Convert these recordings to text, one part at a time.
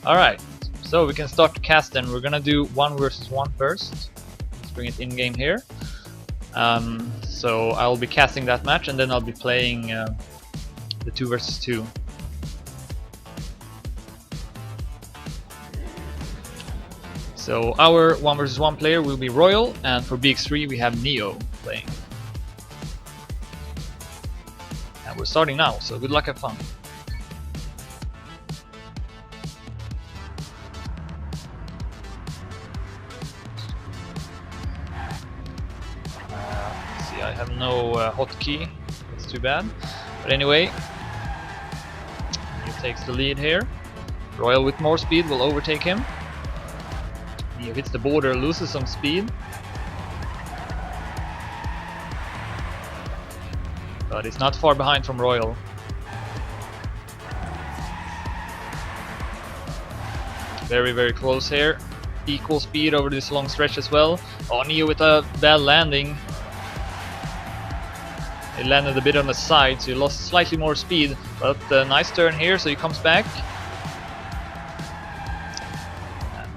Alright, so we can start the cast then. We're gonna do 1 versus 1 first. Let's bring it in game here. So I'll be casting that match and then I'll be playing the 2 versus 2. So our 1 versus 1 player will be Royal, and for BX3 we have Neo playing. And we're starting now, so good luck, have fun. See, I have no hotkey, that's too bad. But anyway, he takes the lead here. Royal with more speed will overtake him. He hits the border, loses some speed. But he's not far behind from Royal. Very, very close here. Equal speed over this long stretch as well. Oh, Neo with a bad landing. He landed a bit on the side, so he lost slightly more speed. But nice turn here, so he comes back.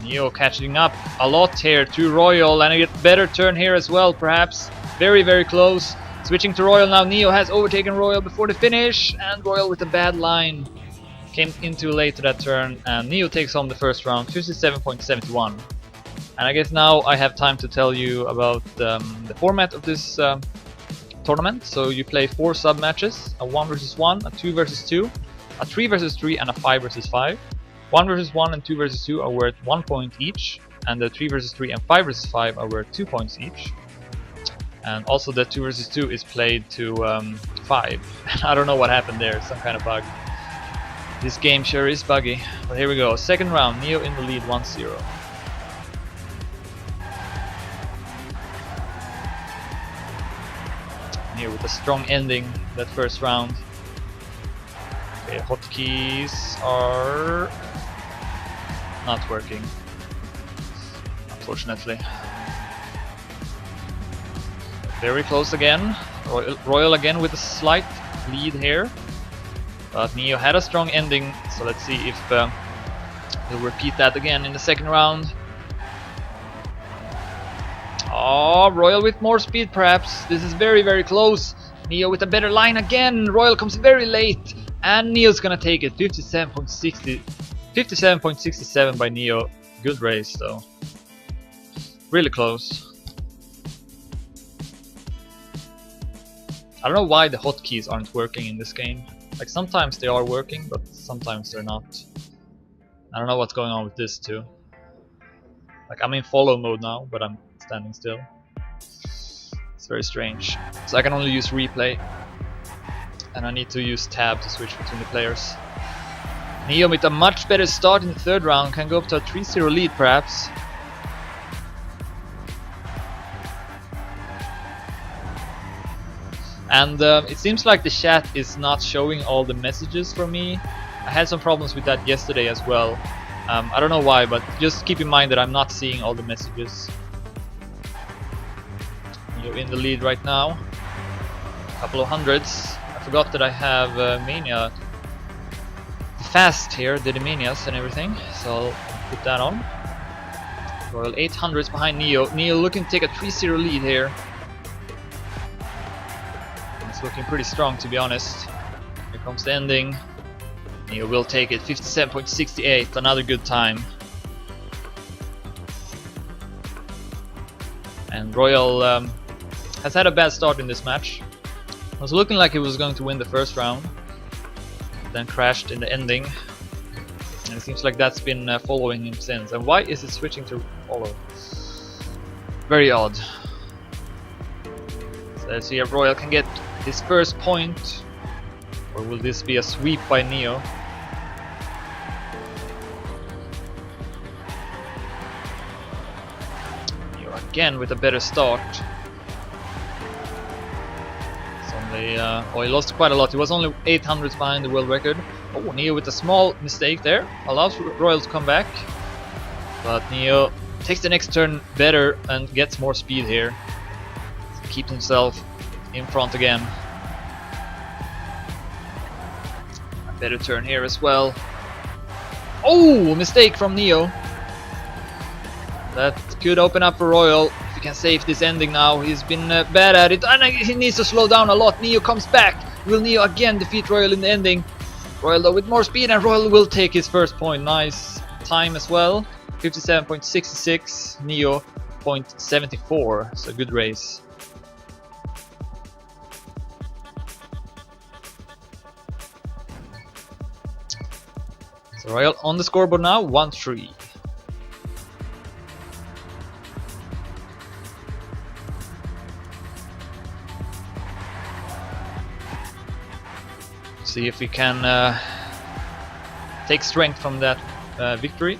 Neo catching up a lot here to Royal, and a better turn here as well, perhaps. Very, very close. Switching to Royal now. Neo has overtaken Royal before the finish, and Royal with a bad line. Came in too late to that turn, and Neo takes home the first round, 57.71. And I guess now I have time to tell you about the format of this tournament. So you play 4 sub matches, a 1 versus 1, a 2 versus 2, a 3 versus 3, and a 5 versus 5. 1 versus 1 and 2 versus 2 are worth 1 point each, and the 3 versus 3 and 5 versus 5 are worth 2 points each. And also the 2 versus 2 is played to 5. I don't know what happened there, some kind of bug. This game sure is buggy. But here we go, second round, Neo in the lead 1-0. Neo with a strong ending that first round. Okay, hotkeys are not working, unfortunately. Very close again. Royal again with a slight lead here. But Neo had a strong ending, so let's see if he'll repeat that again in the second round. Oh, Royal with more speed perhaps. This is very, very close. Neo with a better line again. Royal comes very late. And Neo's gonna take it. 57.67 by Neo. Good race though. Really close. I don't know why the hotkeys aren't working in this game. Like sometimes they are working, but sometimes they're not. I don't know what's going on with this too. Like I'm in follow mode now, but I'm standing still. It's very strange. So I can only use replay. And I need to use tab to switch between the players. Neo with a much better start in the third round, can go up to a 3-0 lead perhaps. And it seems like the chat is not showing all the messages for me. I had some problems with that yesterday as well. I don't know why, but just keep in mind that I'm not seeing all the messages. You're in the lead right now. A couple of hundreds. I forgot that I have Mania fast here, did the Manias and everything, so I'll put that on. Royal 800s behind Neo. Neo looking to take a 3-0 lead here. It's looking pretty strong, to be honest. Here comes the ending. Neo will take it, 57.68, another good time. And Royal has had a bad start in this match. It was looking like he was going to win the first round, then crashed in the ending. And it seems like that's been following him since. And why is it switching to follow? Very odd. So let's see if Royal can get his first point, or will this be a sweep by Neo? Neo again with a better start. It's only, oh, he lost quite a lot. He was only 800s behind the world record. Oh, Neo with a small mistake there, allows Royal to come back, but Neo takes the next turn better and gets more speed here. Keeps himself in front again. A better turn here as well. Oh, mistake from Neo. That could open up for Royal. If he can save this ending now, he's been bad at it, and he needs to slow down a lot. Neo comes back. Will Neo again defeat Royal in the ending? Royal though with more speed, and Royal will take his first point. Nice time as well. 57.66, Neo 0.74. So good race. So Royal on the scoreboard now, 1-3. See if we can take strength from that victory.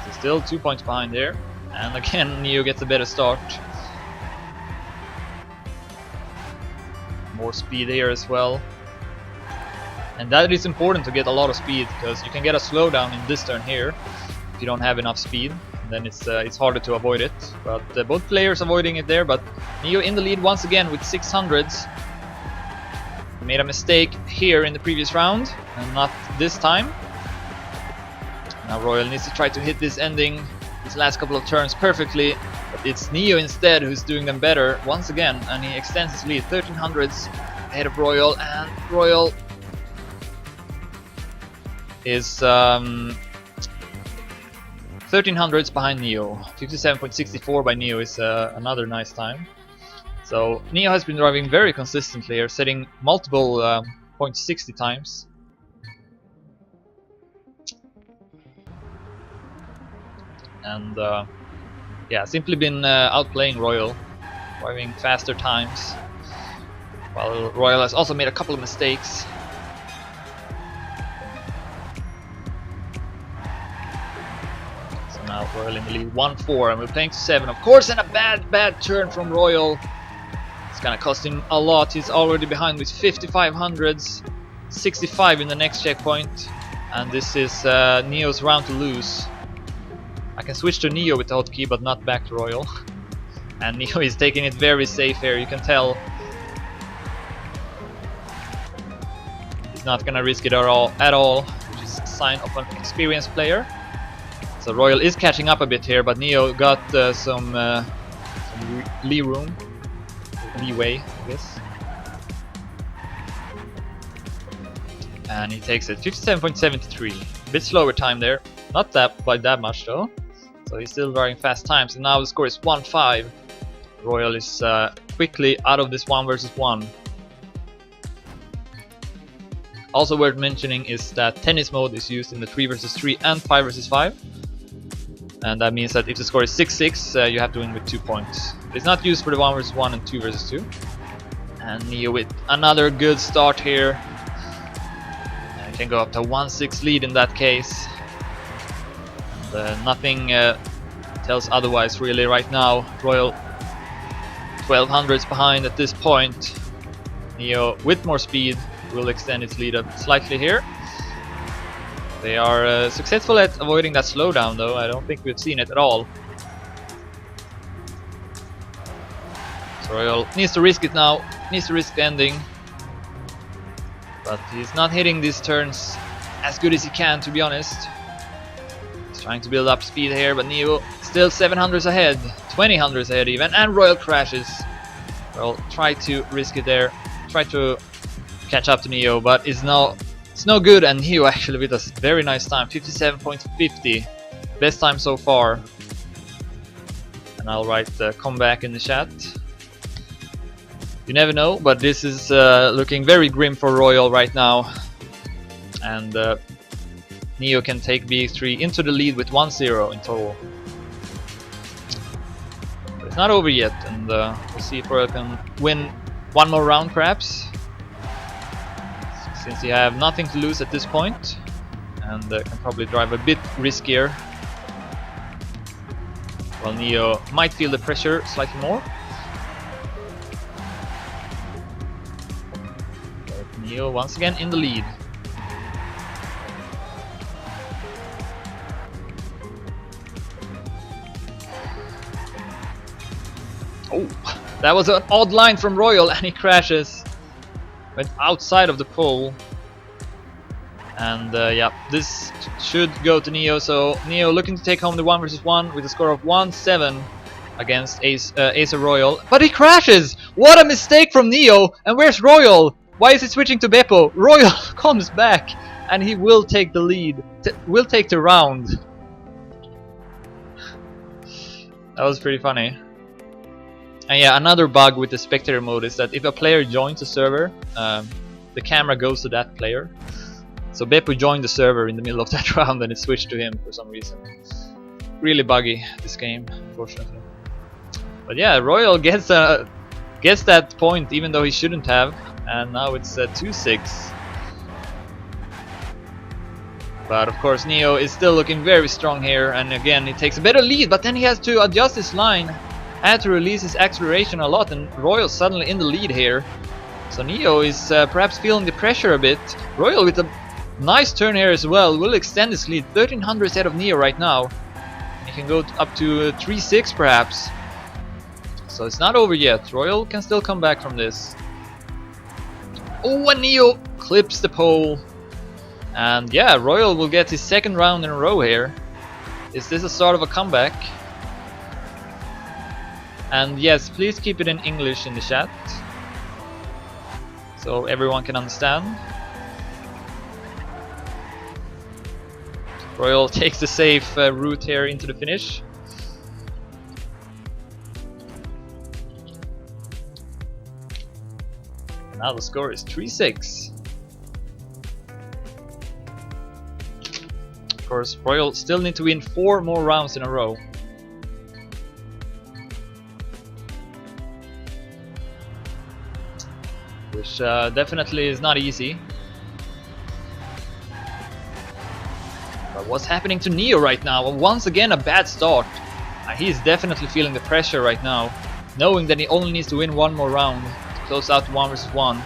So still 2 points behind there, and again Neo gets a better start. More speed here as well, and that is important to get a lot of speed, because you can get a slowdown in this turn here if you don't have enough speed. Then it's harder to avoid it. But both players avoiding it there. But Neo in the lead once again with 600s. Made a mistake here in the previous round, and not this time. Now Royal needs to try to hit this ending, these last couple of turns perfectly, but it's Neo instead who's doing them better once again, and he extends his lead 1300s ahead of Royal, and Royal is 1300s behind Neo. 57.64 by Neo is another nice time. So Neo has been driving very consistently here, setting multiple 0.60 times. And yeah, simply been outplaying Royal, driving faster times. While Royal has also made a couple of mistakes. So now Royal in the lead 1-4, and we're playing to 7 of course, and a bad turn from Royal. It's gonna cost him a lot. He's already behind with 5500s, 65 in the next checkpoint, and this is Neo's round to lose. I can switch to Neo with the hotkey, but not back to Royal. And Neo is taking it very safe here, you can tell. He's not gonna risk it at all, which is a sign of an experienced player. So Royal is catching up a bit here, but Neo got some leeway, I guess. And he takes it 57.73. A bit slower time there, not that by that much though. So he's still driving fast times, and now the score is 1-5. Royal is quickly out of this 1 versus 1. Also worth mentioning is that tennis mode is used in the 3 versus 3 and 5 versus 5. And that means that if the score is 6-6, you have to win with 2 points. It's not used for the 1 versus 1 and 2 versus 2. And Neo with another good start here. And can go up to 1-6 lead in that case. And, nothing tells otherwise really right now. Royal 1200s behind at this point. Neo with more speed will extend its lead up slightly here. They are successful at avoiding that slowdown though. I don't think we've seen it at all. So Royal needs to risk it now, needs to risk the ending. But he's not hitting these turns as good as he can, to be honest. He's trying to build up speed here, but Neo still 700s ahead, 2000s ahead even, and Royal crashes. Royal try to risk it there, try to catch up to Neo, but it's no good, and Neo actually with a very nice time, 57.50, best time so far. And I'll write the comeback in the chat. You never know, but this is looking very grim for Royal right now, and Neo can take BX3 into the lead with 1-0 in total. But it's not over yet, and we'll see if Royal can win one more round perhaps, since you have nothing to lose at this point, and can probably drive a bit riskier. While Neo might feel the pressure slightly more. But Neo once again in the lead. Oh, that was an odd line from Royal, and he crashes. Went outside of the pole. And yeah, this should go to Neo. So Neo looking to take home the 1 versus 1 with a score of 1-7 against Acer Royal. But he crashes! What a mistake from Neo! And where's Royal? Why is he switching to Beppo? Royal comes back and he will take the lead. Will take the round. That was pretty funny. And yeah, another bug with the spectator mode is that if a player joins a server, the camera goes to that player. So Beppo joined the server in the middle of that round and it switched to him for some reason. Really buggy, this game, unfortunately. But yeah, Royal gets that point even though he shouldn't have. And now it's 2-6. But of course Neo is still looking very strong here, and again he takes a better lead, but then he has to adjust his line, had to release his acceleration a lot, and Royal suddenly in the lead here. So Neo is perhaps feeling the pressure a bit. Royal with a nice turn here as well will extend his lead, 1300 ahead of Neo right now. He can go up to 3-6 perhaps. So it's not over yet, Royal can still come back from this. Oh, and Neo clips the pole. And yeah, Royal will get his second round in a row here. Is this a start of a comeback? And yes, please keep it in English in the chat, so everyone can understand. Royal takes the safe route here into the finish. Now the score is 3-6. Of course, Royal still need to win 4 more rounds in a row. Which definitely is not easy. But what's happening to Neo right now? Well, once again a bad start. He's definitely feeling the pressure right now, knowing that he only needs to win 1 more round to close out 1 versus 1.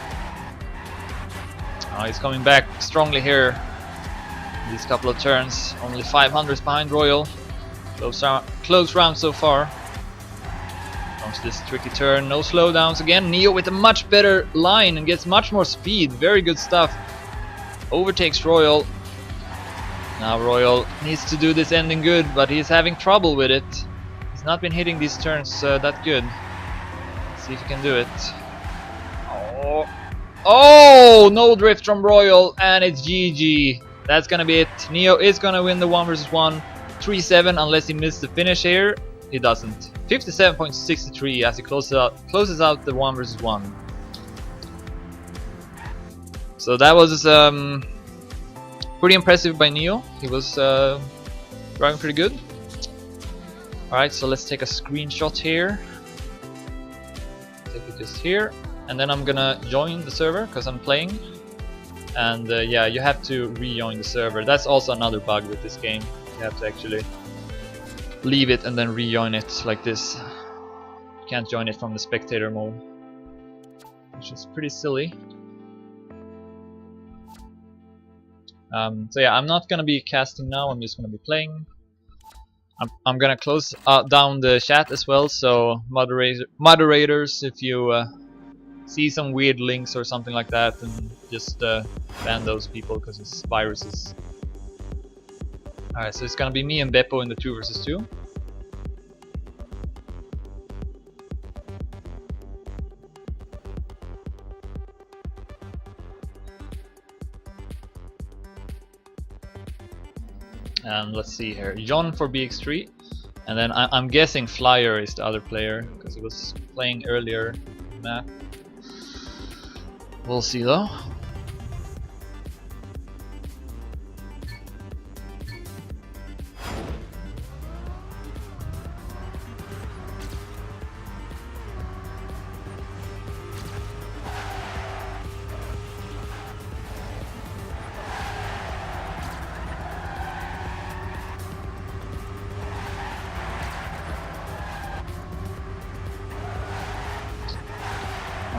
He's coming back strongly here. These couple of turns, only 500s behind Royal. Close round so far. Comes this tricky turn, no slowdowns again. Neo with a much better line and gets much more speed. Very good stuff. Overtakes Royal. Now Royal needs to do this ending good, but he's having trouble with it. He's not been hitting these turns that good. Let's see if he can do it. Oh, no drift from Royal, and it's GG. That's gonna be it. Neo is gonna win the 1 versus 1, 3-7, unless he missed the finish here. He doesn't. 57.63 as he closes out the 1 versus 1. So that was pretty impressive by Neo. He was driving pretty good. Alright, so let's take a screenshot here. Take it just here. And then I'm gonna join the server because I'm playing. And yeah, you have to rejoin the server. That's also another bug with this game. You have to actually leave it and then rejoin it like this. You can't join it from the spectator mode, which is pretty silly. So yeah, I'm not gonna be casting now. I'm just gonna be playing. I'm gonna close down the chat as well. So moderators, if you see some weird links or something like that, and just ban those people because it's viruses. Alright, so it's gonna be me and Beppo in the 2 versus 2. And let's see here, John for BX3, and then I'm guessing Flyer is the other player because he was playing earlier in the map. We'll see though.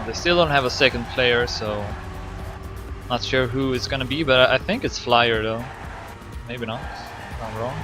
They still don't have a second player, so not sure who it's gonna be, but I think it's Flyer though. Maybe not. If I'm wrong.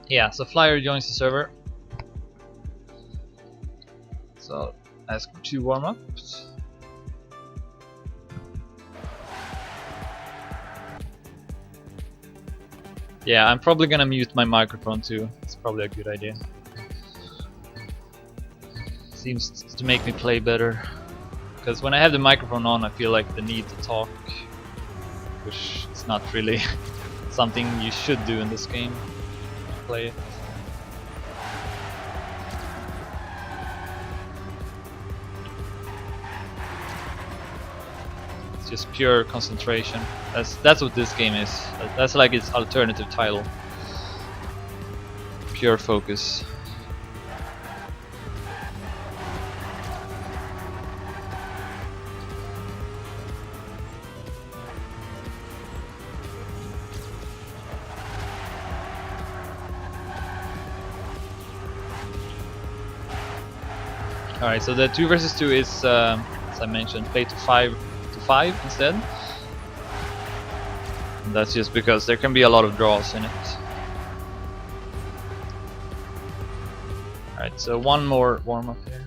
Yeah, so Flyer joins the server. So ask for 2 warm-ups. Yeah, I'm probably gonna mute my microphone too. It's probably a good idea. Seems to make me play better. Because when I have the microphone on, I feel like the need to talk, which is not really something you should do in this game. Play it. It's just pure concentration. That's what this game is. That's like its alternative title. Pure focus. Alright, so the 2 versus 2 is, as I mentioned, play to 5 instead. And that's just because there can be a lot of draws in it. Alright, so one more warm up here.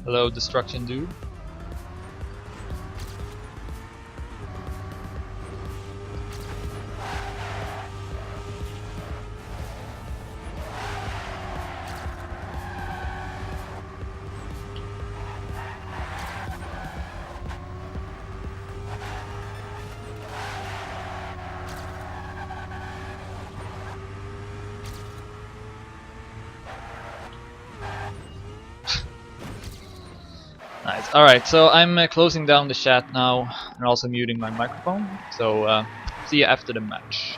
Hello, Destruction Dude. Nice. Alright, so I'm closing down the chat now and also muting my microphone. So see you after the match.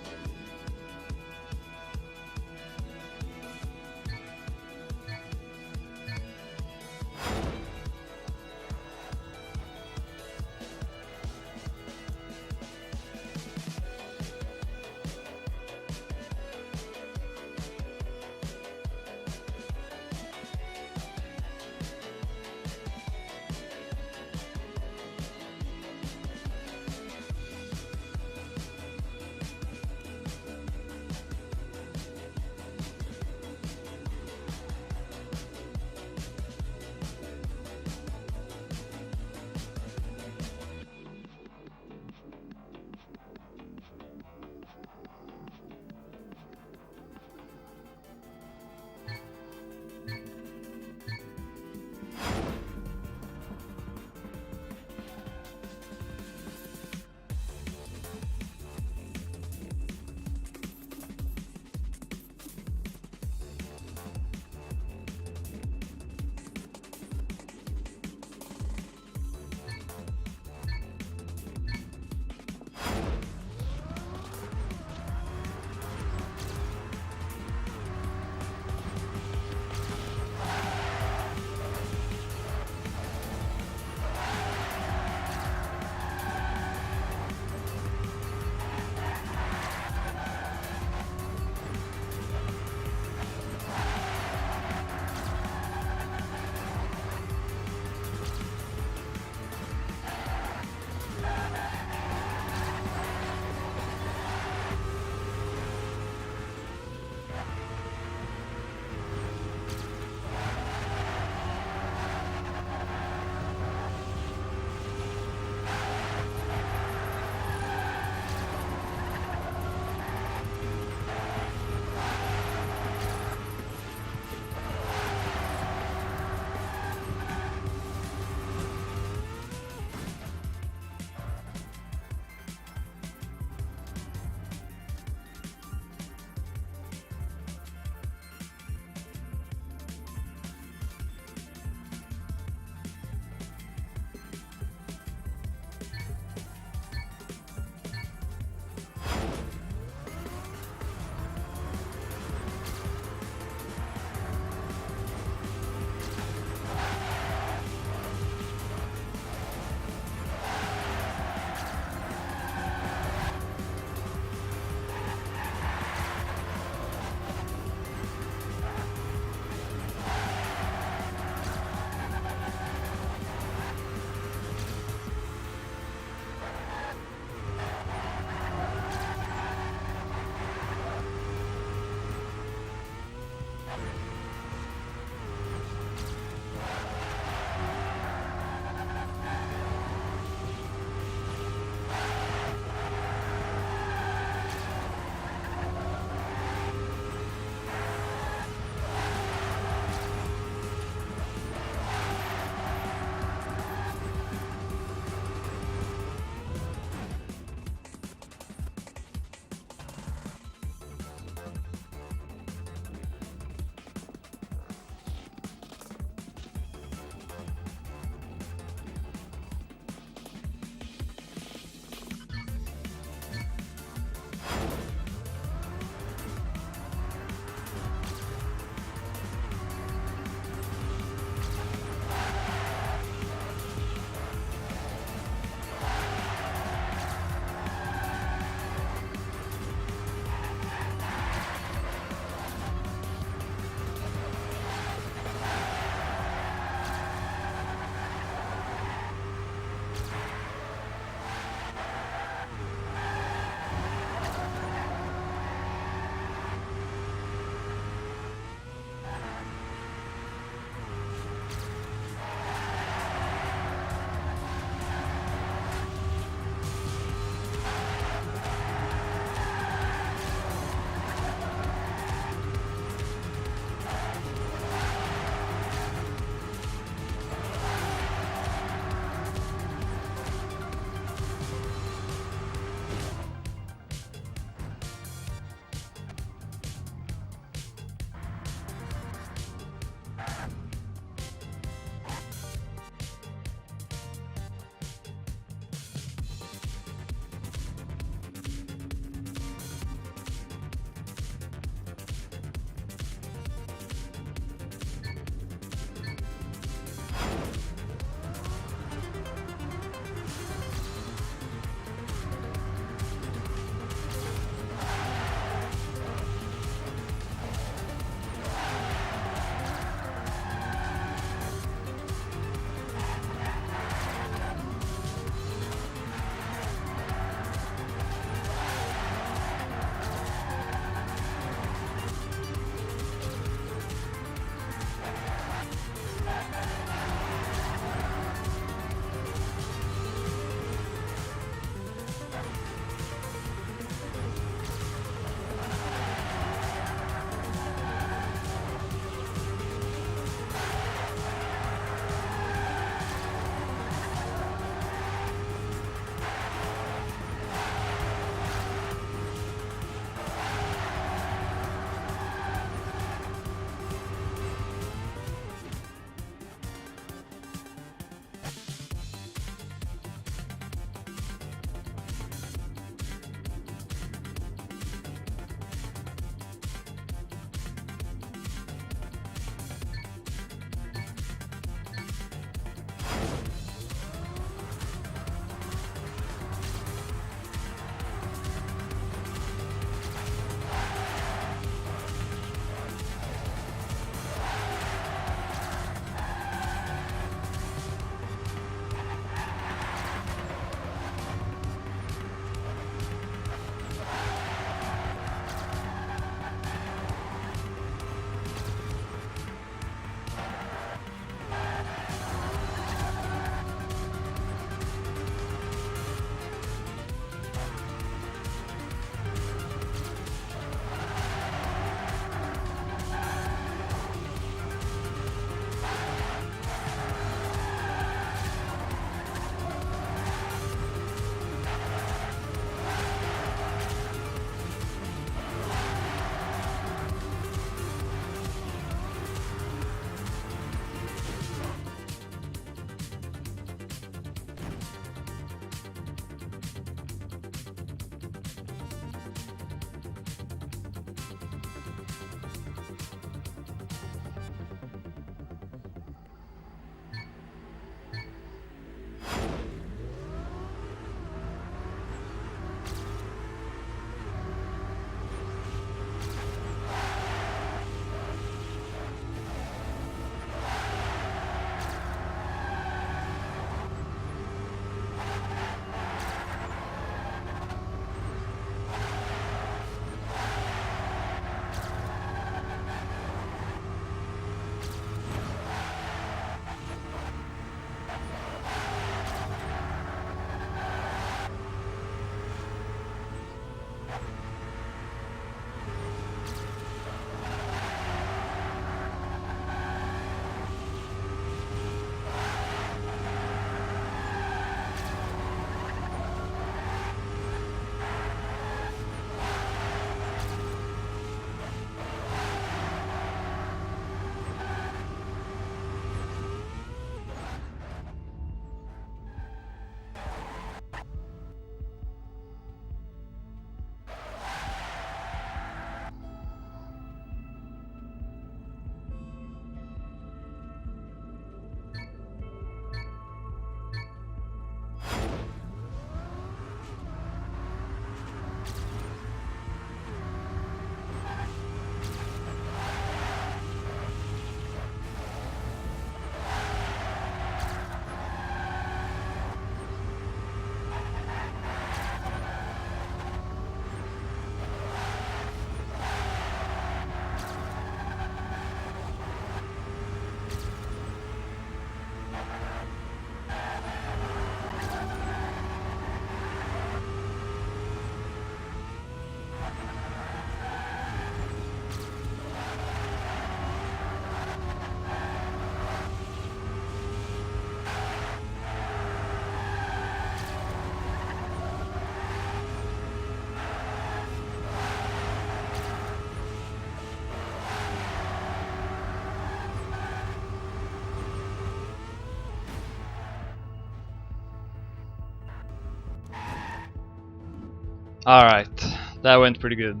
Alright, that went pretty good.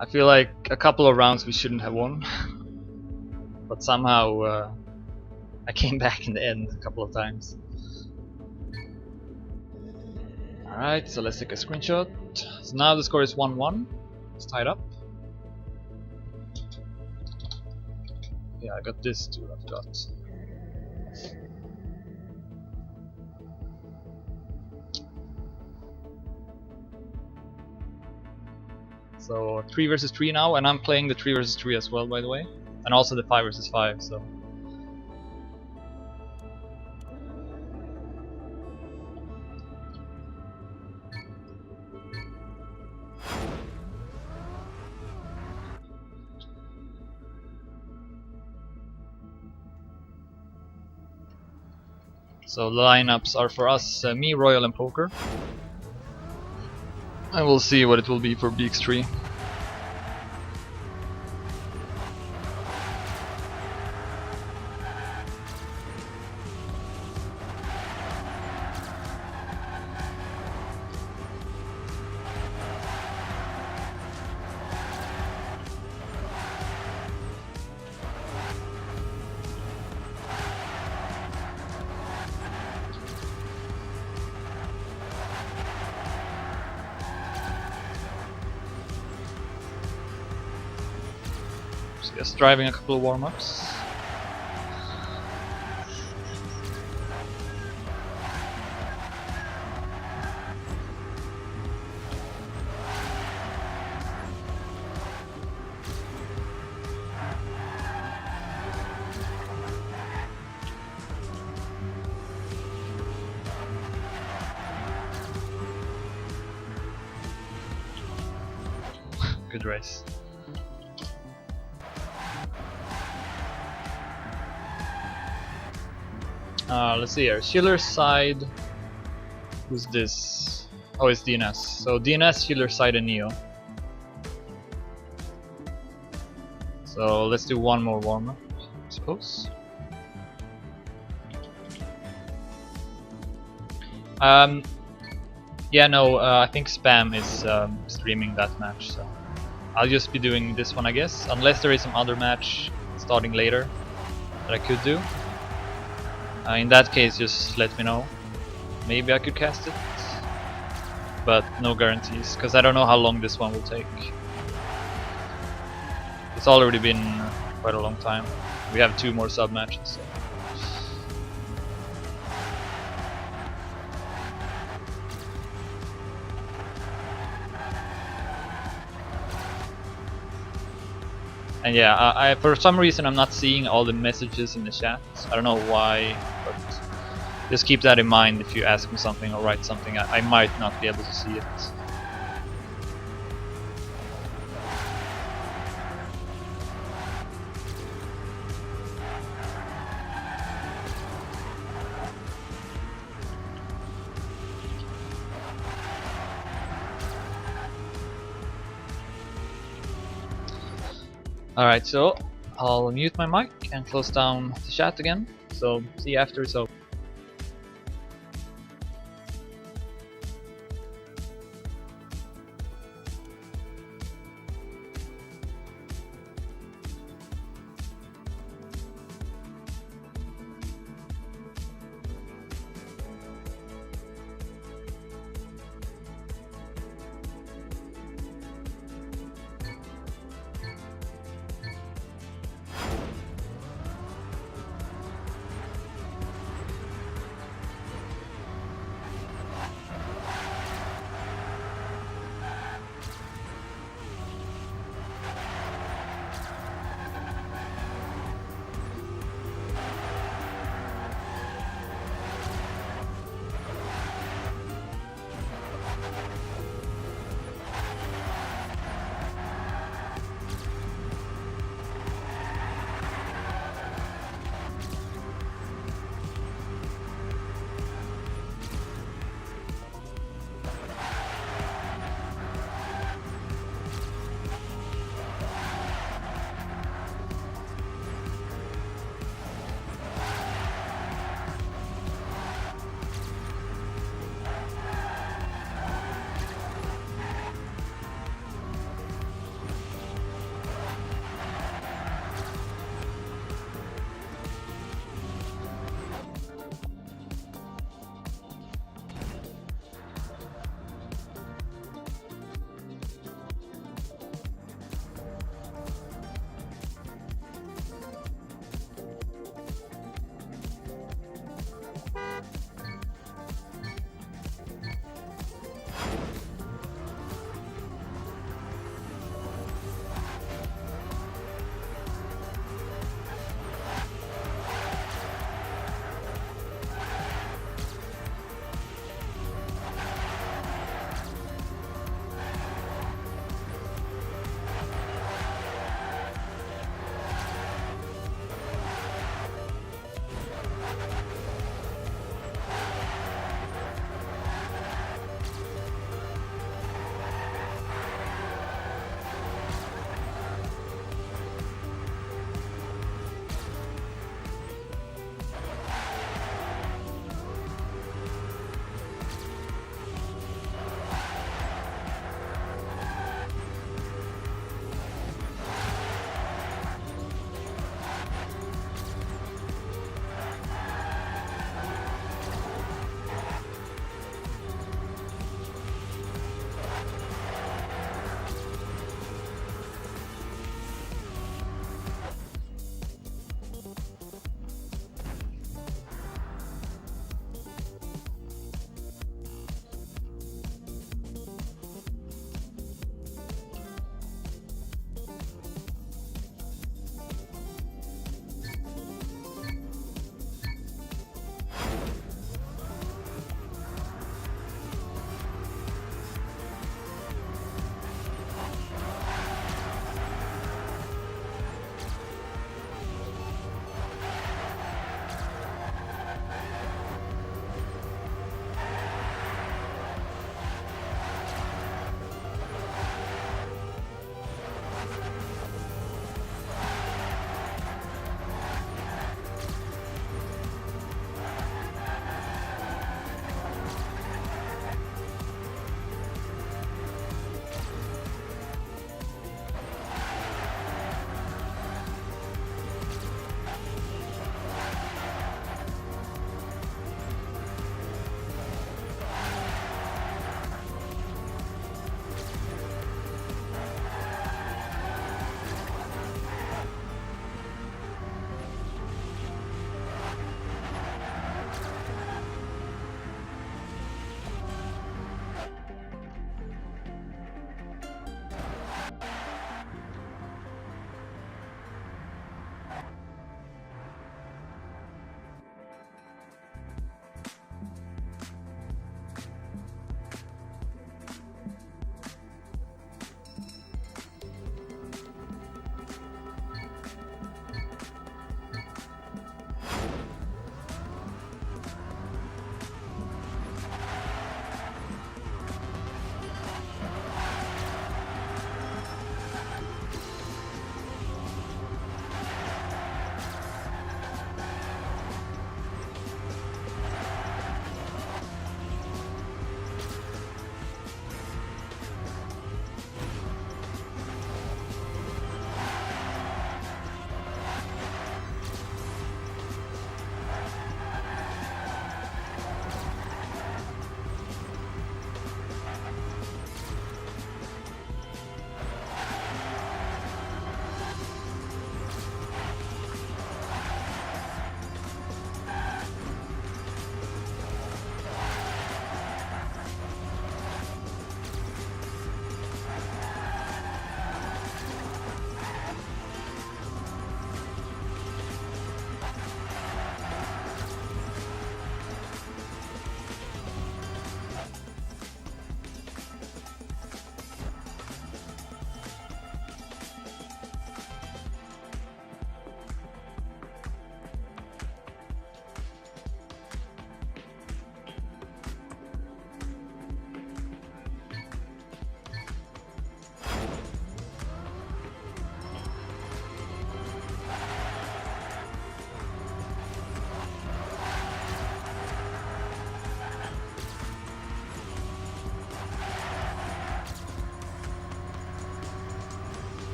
I feel like a couple of rounds we shouldn't have won. But somehow I came back in the end a couple of times. Alright, so let's take a screenshot. So now the score is 1-1. It's tied up. Yeah, I got this too, I forgot. So 3 versus 3 now, and I'm playing the 3 versus 3 as well, by the way. And also the 5 versus 5, so... So the lineups are for us, me, Royal and Poker. And we'll see what it will be for BX3. Just driving a couple of warm-ups. Good race. Let's see here. Schiller's side. Who's this? Oh, it's DNS. So DNS, Schiller's side, and Neo. So let's do one more warm-up, I suppose. Yeah, no, I think Spam is streaming that match, so I'll just be doing this one, I guess, unless there is some other match starting later that I could do. In that case, just let me know. Maybe I could cast it, but no guarantees, because I don't know how long this one will take. It's already been quite a long time. We have 2 more sub matches. So. And yeah, I for some reason I'm not seeing all the messages in the chat. I don't know why, but just keep that in mind if you ask me something or write something. I might not be able to see it. Alright, so I'll mute my mic and close down the chat again. So see you after. So.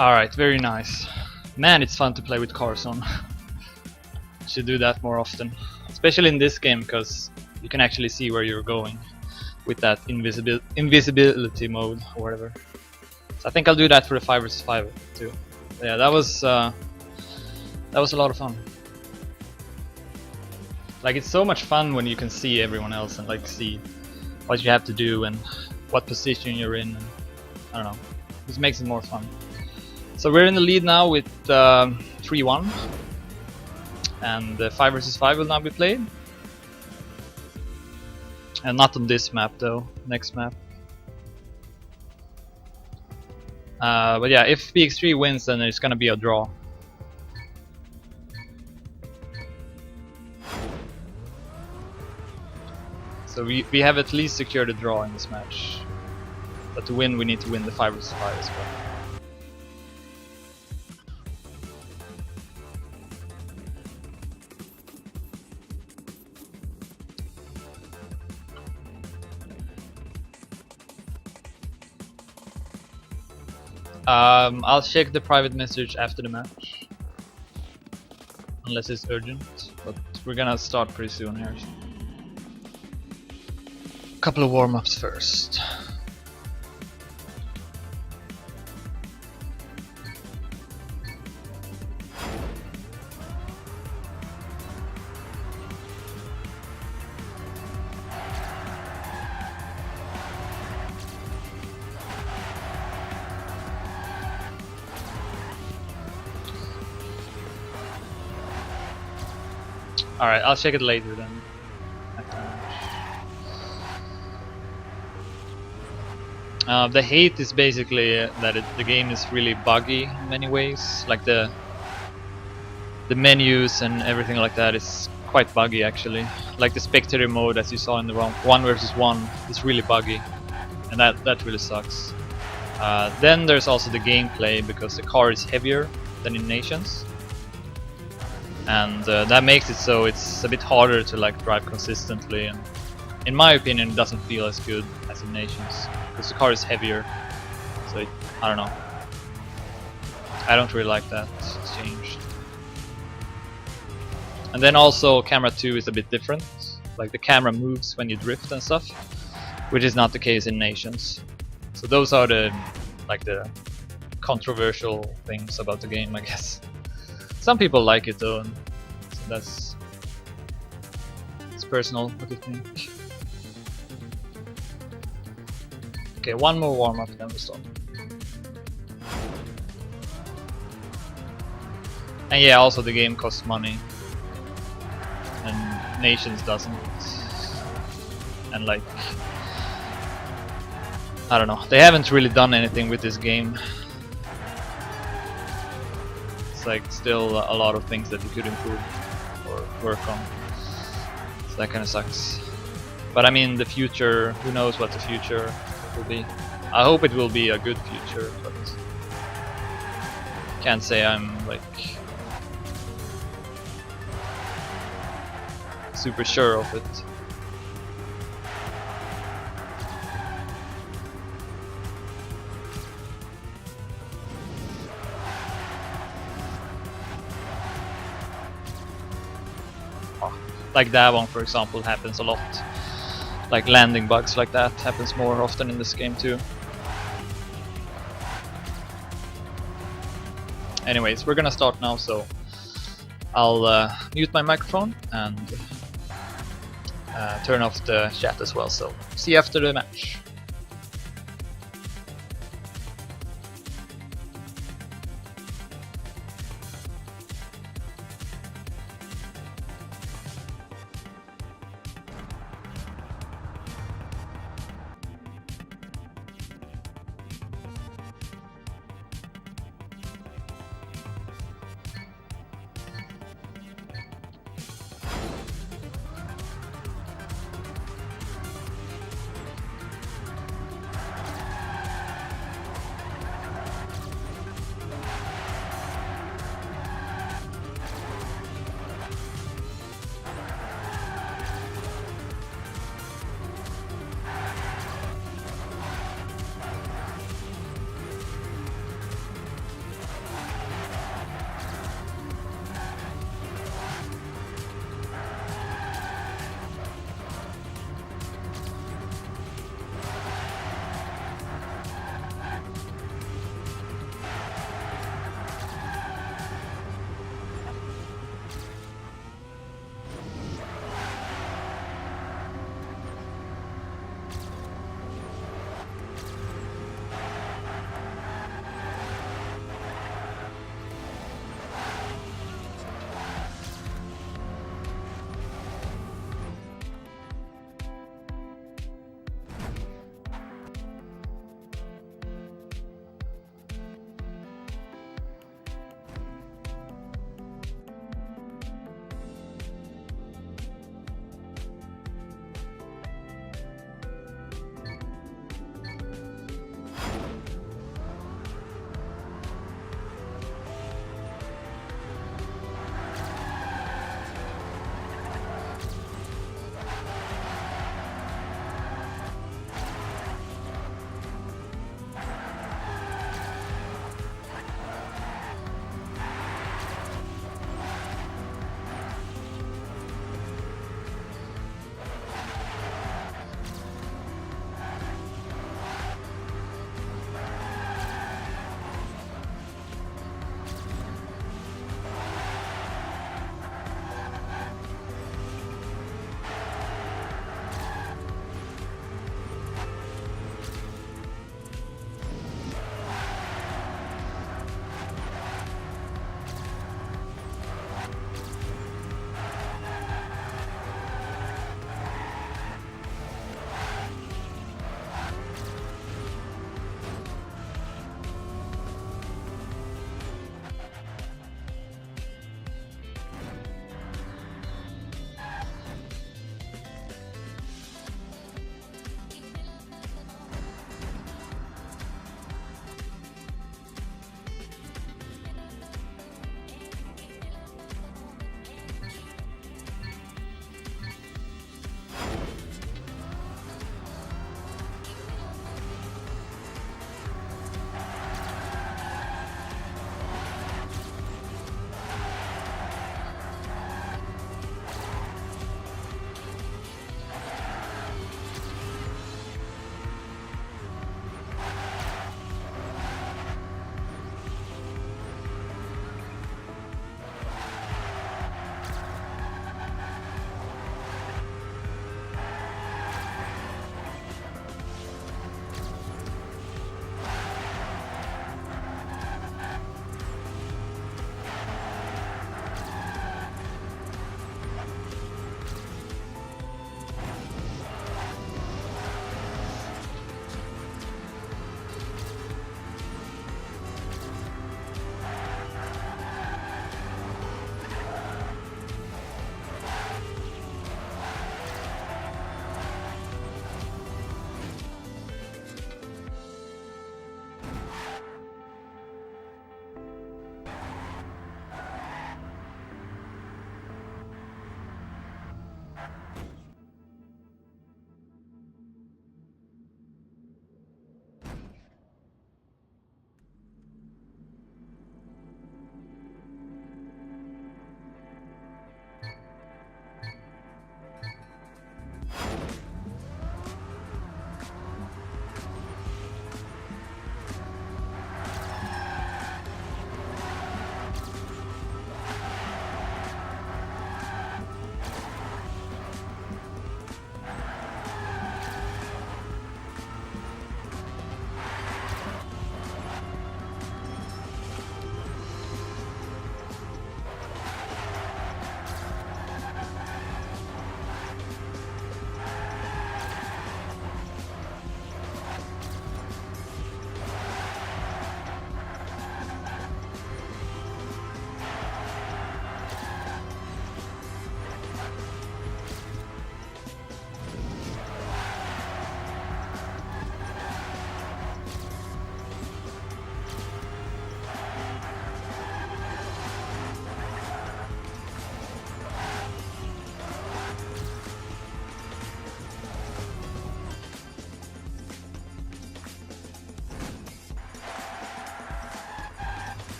Alright, very nice. Man, it's fun to play with cars on. Should do that more often. Especially in this game, because you can actually see where you're going with that invisibility mode or whatever. So I think I'll do that for the 5 vs 5 too. Yeah, that was a lot of fun. Like, it's so much fun when you can see everyone else and like see what you have to do and what position you're in. And, I don't know. This makes it more fun. So we're in the lead now with 3-1, and the 5 vs 5 will now be played. And not on this map though. Next map. But yeah, if BX3 wins, then it's gonna be a draw. So we have at least secured a draw in this match. But to win, we need to win the 5 vs 5 as well. I'll check the private message after the match. Unless it's urgent. But we're gonna start pretty soon here. Couple of warm-ups first. Alright, I'll check it later then. The hate is basically that the game is really buggy in many ways. Like the menus and everything like that is quite buggy actually. Like the spectator mode, as you saw in the 1 vs 1, is really buggy, and that really sucks. Then there's also the gameplay, because the car is heavier than in Nations, and that makes it so it's a bit harder to like drive consistently, and in my opinion it doesn't feel as good as in Nations because the car is heavier. So I don't know, I don't really like that change. And then also camera 2 is a bit different, like the camera moves when you drift and stuff, which is not the case in Nations. So those are the controversial things about the game, I guess. Some people like it though, and so it's personal. What do you think? Okay, one more warm up, then we stop. And yeah, also the game costs money, and Nations doesn't. And like, I don't know, they haven't really done anything with this game. It's like still a lot of things that you could improve or work on. So that kind of sucks. But I mean, the future, who knows what the future will be. I hope it will be a good future, but can't say I'm like super sure of it. Like that one, for example, happens a lot. Like landing bugs like that happens more often in this game too. Anyways, we're gonna start now, so I'll mute my microphone and turn off the chat as well, so see you after the match.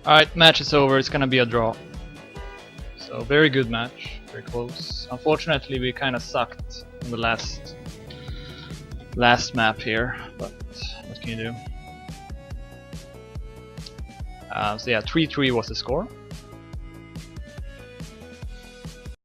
Alright, match is over, it's gonna be a draw. So very good match, very close. Unfortunately we kinda sucked in the last map here, but what can you do? So yeah, 3-3 was the score.